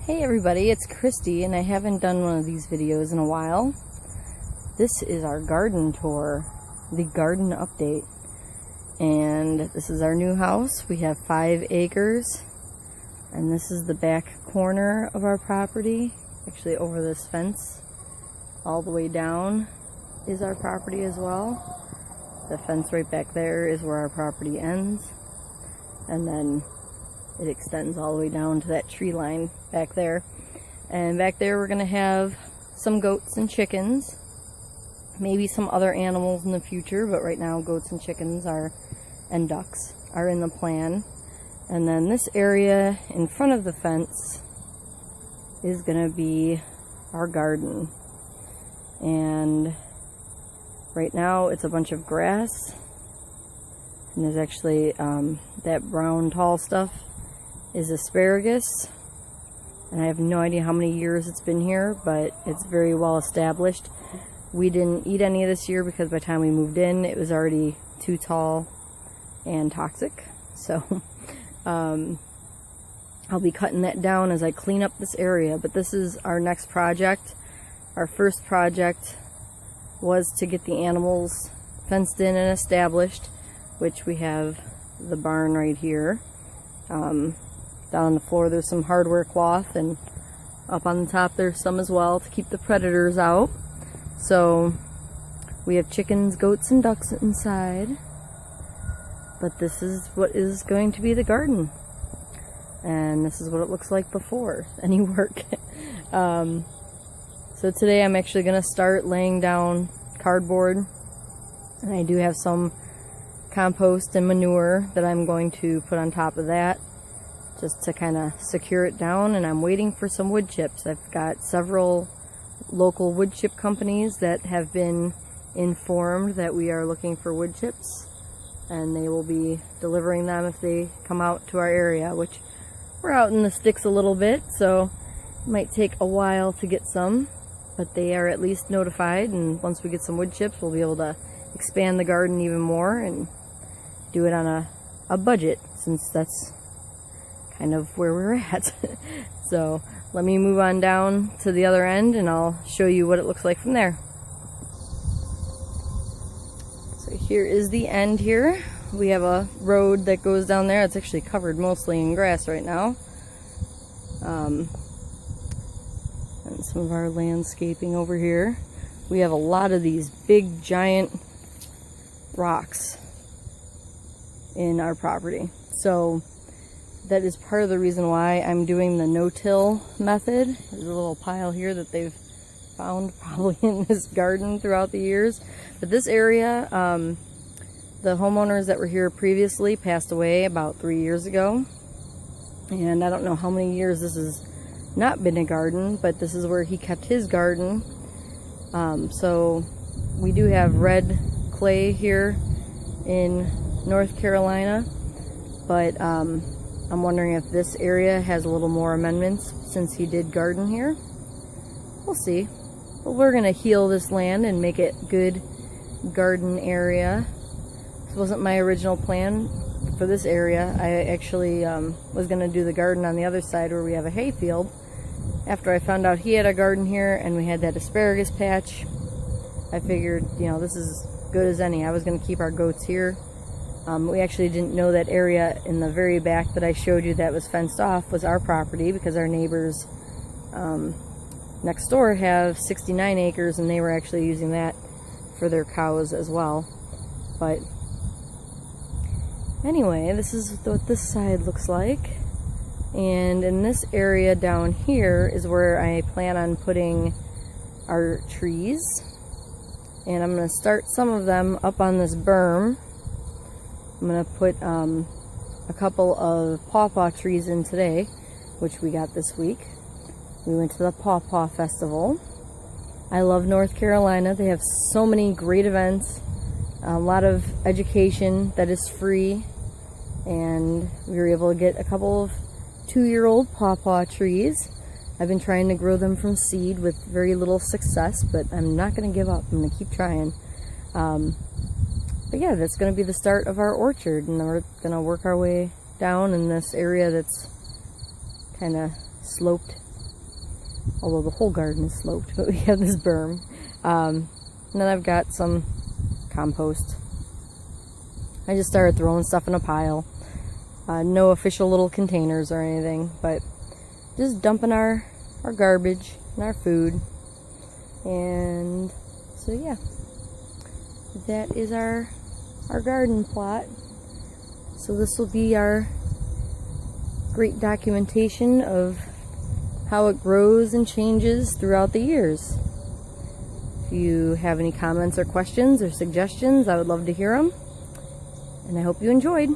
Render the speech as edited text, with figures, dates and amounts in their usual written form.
Hey everybody, it's Christy, and I haven't done one of these videos in a while. This is our garden tour, the garden update. And this is our new house. We have 5 acres, and this is the back corner of our property. Actually over this fence, all the way down is our property as well. The fence right back there is where our property ends. And then it extends all the way down to that tree line back there. And back there we're going to have some goats and chickens. Maybe some other animals in the future, but right now goats and chickens and ducks are in the plan. And then this area in front of the fence is going to be our garden. And right now it's a bunch of grass. And there's actually that brown tall stuff is asparagus, and I have no idea how many years it's been here, but it's very well established. We didn't eat any this year because by the time we moved in it was already too tall and toxic, so I'll be cutting that down as I clean up this area. But this is our next project. Our first project was to get the animals fenced in and established, which we have the barn right here. Down on the floor there's some hardware cloth, and up on the top there's some as well to keep the predators out. So we have chickens, goats, and ducks inside. But this is what is going to be the garden. And this is what it looks like before any work. So today I'm actually going to start laying down cardboard. And I do have some compost and manure that I'm going to put on top of that, just to kind of secure it down. And I'm waiting for some wood chips. I've got several local wood chip companies that have been informed that we are looking for wood chips, and they will be delivering them if they come out to our area, which we're out in the sticks a little bit, so it might take a while to get some, but they are at least notified. And once we get some wood chips, we'll be able to expand the garden even more and do it on a budget, since that's kind of where we're at. So let me move on down to the other end and I'll show you what it looks like from there. So here is the end here. We have a road that goes down there. It's actually covered mostly in grass right now. And some of our landscaping over here. We have a lot of these big giant rocks in our property. So that is part of the reason why I'm doing the no-till method. There's a little pile here that they've found probably in this garden throughout the years. But this area, the homeowners that were here previously passed away about 3 years ago. And I don't know how many years this has not been a garden, but this is where he kept his garden. So we do have red clay here in North Carolina, but I'm wondering if this area has a little more amendments since he did garden here. We'll see. But we're going to heal this land and make it good garden area. This wasn't my original plan for this area. I actually was going to do the garden on the other side where we have a hay field. After I found out he had a garden here and we had that asparagus patch, I figured, you know, this is good as any. I was going to keep our goats here. We actually didn't know that area in the very back that I showed you that was fenced off was our property, because our neighbors next door have 69 acres and they were actually using that for their cows as well. But anyway, this is what this side looks like. And in this area down here is where I plan on putting our trees. And I'm going to start some of them up on this berm. I'm going to put a couple of pawpaw trees in today, which we got this week. We went to the Pawpaw Festival. I love North Carolina. They have so many great events, a lot of education that is free, and we were able to get a couple of 2-year-old pawpaw trees. I've been trying to grow them from seed with very little success, but I'm not going to give up. I'm going to keep trying. But yeah, that's going to be the start of our orchard, and we're going to work our way down in this area that's kind of sloped although the whole garden is sloped, but we have this berm. And then I've got some compost. I just started throwing stuff in a pile. No official little containers or anything, but just dumping our garbage and our food. And so yeah, that is our garden plot. So this will be our great documentation of how it grows and changes throughout the years. If you have any comments or questions or suggestions, I would love to hear them. And I hope you enjoyed.